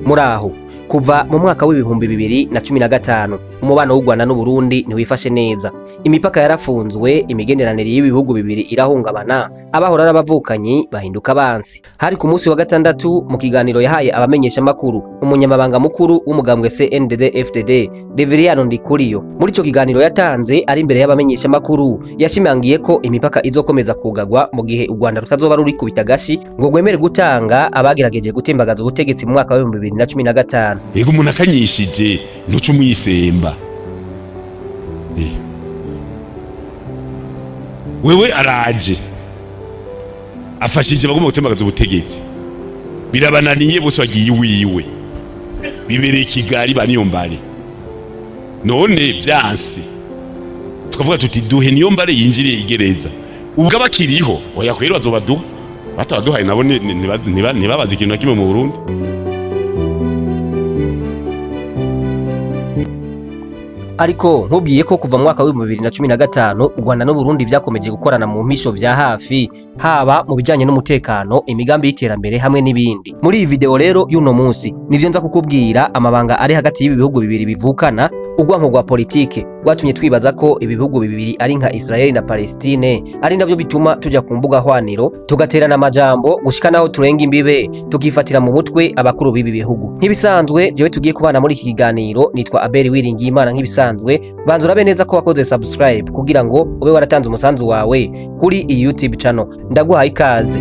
Muraho, kuva mu mwaka w'ibihumbi 2015 umubano w'u Rwanda n'u Burundi ntiwifashe neza. Imipaka yarafunzwe, imigenderanire y'ibihugu bibiri irahungabana, abahora n'abavukanyi bahinduka abansi. Hari ku munsi wa gatandatu mu kiganiro yahaye abamenyesha makuru, umunyamabanga mukuru w'umugambwe CNDD-FDD, Reveriyano Ndikuriyo. Muri ico kiganiro yatanze ari imbere y'abamenyesha makuru, yashimangiye ko imipaka izokomeza kugagwa mu gihe u Rwanda rutazoba ruri kubita gashi ngo gwemere gutanga abagerageje gutembagaza ubutegetsi mu mwaka wa 2015. Ego umuntu akanyishije ntuce umwisemba. Wewe araje afashije bagomba gutembagaza ubutegetsi, birabananiye bose bagiye wiwe, bibereye Kigali baniyombare. None vyanse tukavuga tuti duhe niyombare yinjiriye igereza, ubwo abakiriho oya kwero bazobaduha, batabaduhaye nabo nibabaza ikintu na kimwe mu Burundi. Ariko nkubwiye ko kuva mu mwaka wa 2015 u Rwanda n'u Burundi vyakomeje gukorana mu mpisho vya hafi, haba mu bijanye n'umutekano, imigambi y'iterambere hamwe n'ibindi. Muri iyi video rero y'uno munsi nivyo nza kukubwira amabanga ari hagati y'ibi bihugu bibiri bivukana. Urwanko rwa politike rwatumye twibaza ko ibihugu bibiri ari nka Israel na Palestine, ari navyo bituma tuja ku mbuga hwaniro tugaterana amajambo gushika naho turenga imbibe tukifatira mu mutwe abakuru b'ibi bihugu. Nk'ibisanzwe jewe tugiye kubana muri iki kiganiro, nitwa Abel Wiringiyimana. Nk'ibisanzwe banza urabe neza ko wakoze subscribe kugira ngo ube waratanze umusanzu wawe kuri iyi YouTube channel. Ndaguhaye ikaze.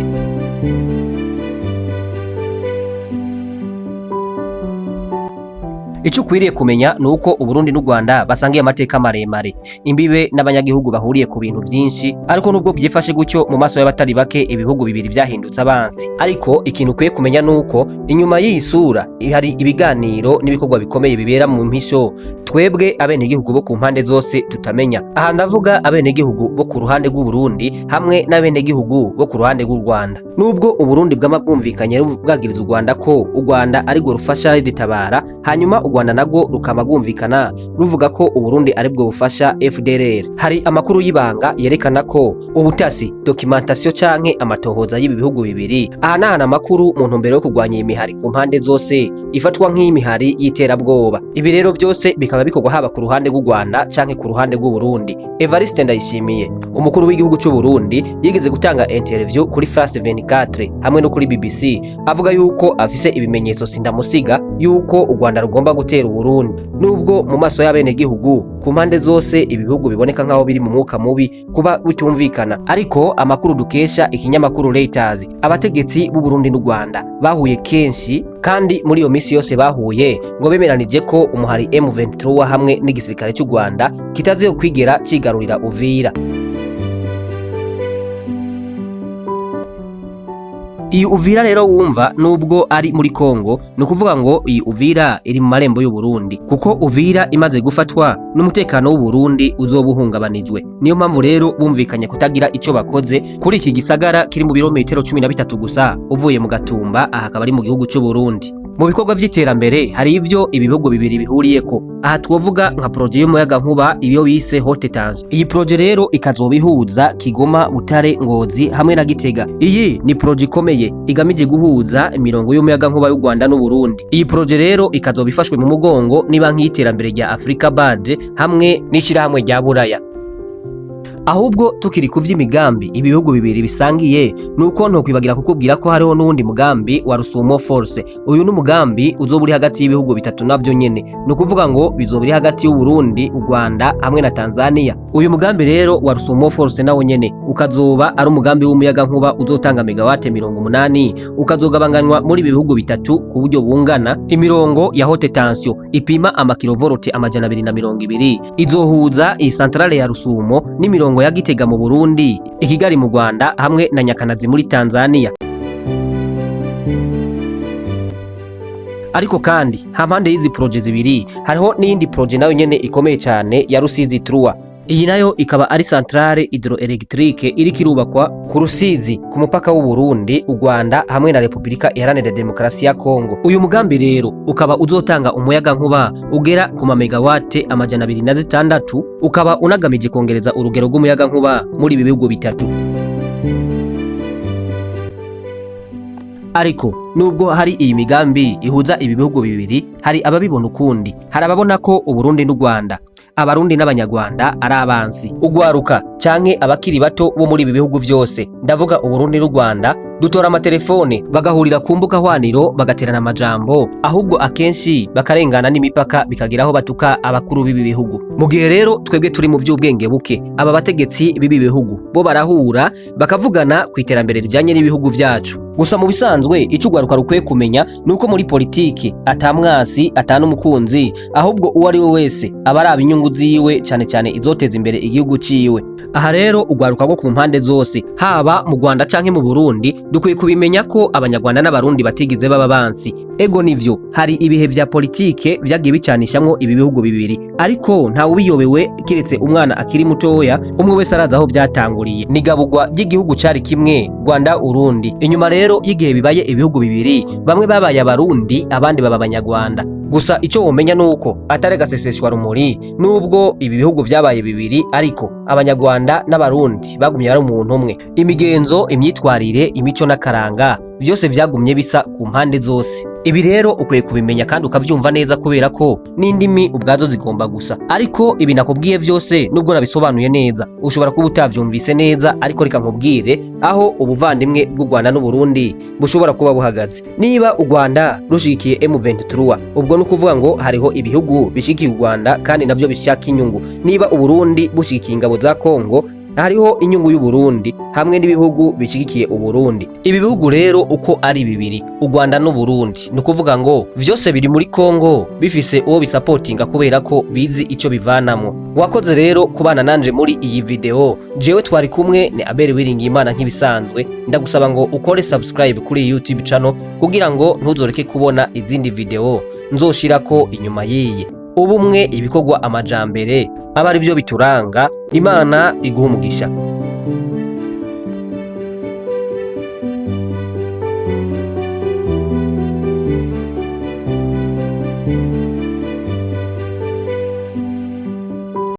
Ico ukwiriye kumenya nuko u Burundi n'u Rwanda basangiye amateka maremare, imbibe n'abanyagihugu bahuriye ku bintu vyinshi, ariko nubwo byifashe gutyo mu maso y'abatari bake ibihugu bibiri vyahindutse abansi. Ariko ikintu ukwiye kumenya nuko inyuma y'iyi sura hari ibiganiro n'ibikorwa bikomeye bibera mu mpisho twebwe abenegihugu bo ku mpande zose tutamenya. Aha ndavuga abenegihugu bo ku ruhande rw'u Burundi hamwe n'abenegihugu bo ku ruhande rw'u Rwanda. Nubwo u Burundi bwamabwumvikanye bwagiriza u Rwanda ko u Rwanda ari rwo rufasha ritabara, hanyuma u Rwanda nago rukamagumvikana ruvuga ko u Burundi ari bwo bufasha FDLR. Hari amakuru y'ibanga yerekana ko ubutasi documentation canke amatohoza y'ibi bihugu bibiri ahanahana amakuru mu ntumbero yo kurwanya imihari ku mpande zose ifatwa nk'imihari y'iterabwoba. Ibi rero byose bikaba bikorwa haba ku ruhande rw'u Rwanda canke ku ruhande rw'u Burundi. Evariste Ndayishimiye, umukuru w'igihugu cy'u Burundi, yigeze gutanga interview kuri France 24 hamwe no kuri BBC avuga yuko afise ibimenyetso sindamusiga yuko u Rwanda rugomba gutera u Burundi. Nubwo mu maso y'abenegihugu ku mpande zose ibihugu biboneka nkaho biri mu mwuka mubi kuba bitumvikana, ariko amakuru dukesha ikinyamakuru Reuters, abategetsi b'u Burundi n'u Rwanda bahuye kenshi, kandi muri iyo misi yose bahuye ngo bemeranije ko umuhari M23 hamwe n'igisirikare cy'u Rwanda kitaziye kwigera cigarurira Uvira. Iyi Uvira rero wumva nubwo ari muri Kongo, no kuvuga ngo iyi Uvira iri mu marembo y'u Burundi, kuko Uvira imaze gufatwa n'umutekano w'u Burundi uzobuhungabanijwe. Niyo mpamvu rero bumvikanye kutagira ico bakoze kuri iki gisagara kiri mu birometero 13 gusa uvuye mu Gatumba, aha akaba ari mu gihugu cy'u Burundi. Mu bikorwa vy'iterambere hari ivyo ibihugu bibiri bihuriyeko. Aha twovuga nka projet y'umuyaga nkuba iyo bise Haute Tension. Iyi projet rero ikazobihuza Kigoma, Butare, Ngozi hamwe na Gitega. Iyi ni projet ikomeye igamije guhuza imirongo y'umuyaga nkuba y'u Rwanda n'u Burundi. Iyi projet rero ikazobifashwe mu mugongo ni banki y'iterambere rya Africa BAD hamwe n'ishirahamwe rya Buraya. Ahubwo tukiri ku vy'imigambi ibihugu bibiri bisangiye, nuko ntokwibagira kukubwira ko hariho n'undi mugambi wa Rusumo Force. Uyu n'umugambi uzoburi hagati y'ibihugu bitatu navyo nyene, no kuvuga ngo bizoburi hagati y'u Burundi, u Rwanda hamwe na Tanzania. Uyu mugambi rero wa Rusumo Force nawo nyene ukazoba ari umugambi w'umuyaga nkuba uzotanga megawate 80, ukazogabanganywa muri ibihugu bitatu ku buryo bungana. Imirongo ya Haute Tension ipima amakilovolte 220 izohuza iyi centrale ya Rusumo n'imirongo ya Gitega mu Burundi, Ikigali mu Rwanda hamwe na Nyakanazi muri Tanzania. Ariko kandi hampande y'izi projet zibiri hariho n'iyindi projet nayo nyene ikomeye cyane ya Rusizi Trua. Iyi nayo ikaba ari centrale hydroelectrique iri kirubakwa ku Rusizi ku mupaka w'u Burundi, u Rwanda hamwe na Republika Iharanira Demokarasi ya Kongo. Uyu mugambi rero ukaba uzotanga umuyaga nkuba ugera ku megawate 206, ukaba unagamije kongereza urugero rw'umuyaga nkuba muri ibi bihugu bitatu. ariko nubwo hari iyi migambi ihuza ibi bihugu bibiri, hari ababibona ukundi. Hari ababona ko Uburundi n'u Rwanda, Abarundi n'Abanyarwanda ari abansi. Ugwaruka canke abakiri bato bo muri ibi bihugu vyose, ndavuga Uburundi n'u Rwanda, dutora amatelefone bagahurira ku mbuga hwaniro bagaterana amajambo, ahubwo akenshi bakarengana n'imipaka bikageraho batuka abakuru b'ibi bihugu. Mu gihe rero twebwe turi mu by'ubwenge buke, aba bategetsi b'ibi bihugu bo barahura bakavugana ku iterambere rijanye n'ibihugu vyacu. Gusa mu bisanzwe ico ugwaruka rukwiye kumenya nuko muri politiki atamwasi atanumukunzi, ahubwo uwo ari we wese aba araba inyungu ziwe, cyane cyane izoteza imbere igihugu ciwe. Aha rero ugwaruka rwo ku mpande zose, haba mu Rwanda canke mu Burundi, dukwiye kubimenya ko Abanyarwanda n'Abarundi batigize baba bansi. Ego nivyo hari ibihe vya politike vyagiye bicanishamwo ibi bihugu bibiri, ariko ntawe ubiyobewe kiretse umwana akiri mutoya, umwe wese araza aho vyatanguriye. Nigabugwa ry'igihugu cari kimwe, Rwanda Urundi. Inyuma rero y'igihe bibaye ibihugu bibiri, bamwe babaye Abarundi abandi baba Abanyarwanda. Gusa ico womenya nuko atari gaseseshwa rumuri, nubwo ibi bihugu vyabaye bibiri, ariko Abanyarwanda n'Abarundi bagumye ari umuntu umwe. Imigenzo, imyitwarire, imico n'akaranga vyose vyagumye bisa ku mpande zose. Ibi rero ukwiye kubimenya kandi ukavyumva neza, kubera ko n'indimi ubwazo zigomba gusa. Ariko ibi nakubwiye vyose nubwo nabisobanuye neza, ushobora kuba utavyumvise neza, ariko reka nkubwire aho ubuvandimwe bw'u Rwanda n'u Burundi bushobora kuba buhagaze. Niba u Rwanda rushigikiye M23, ubwo no kuvuga ngo hariho ibihugu bishigikiye u Rwanda kandi navyo bishaka inyungu. Niba u Burundi bushigikiye ingabo za Kongo, hariho inyungu y'u Burundi hamwe n'ibihugu bishigikiye u Burundi. Ibi bihugu rero uko ari bibiri, u Rwanda n'u Burundi, no kuvuga ngo vyose biri muri Kongo bifise uwo bisapotinga kubera ko bizi ico bivanamwo. Wakoze rero kubana nanje muri iyi video. Jewe twari kumwe ni Abel Uwiringiyimana nk'ibisanzwe. Ndagusaba ngo ukore subscribe kuri YouTube channel kugira ngo ntuzoreke kubona izindi video nzoshirako inyuma yiyi. Ubumwe, ibikorwa, amajambere aba ari byo bituranga. Imana iguha umugisha.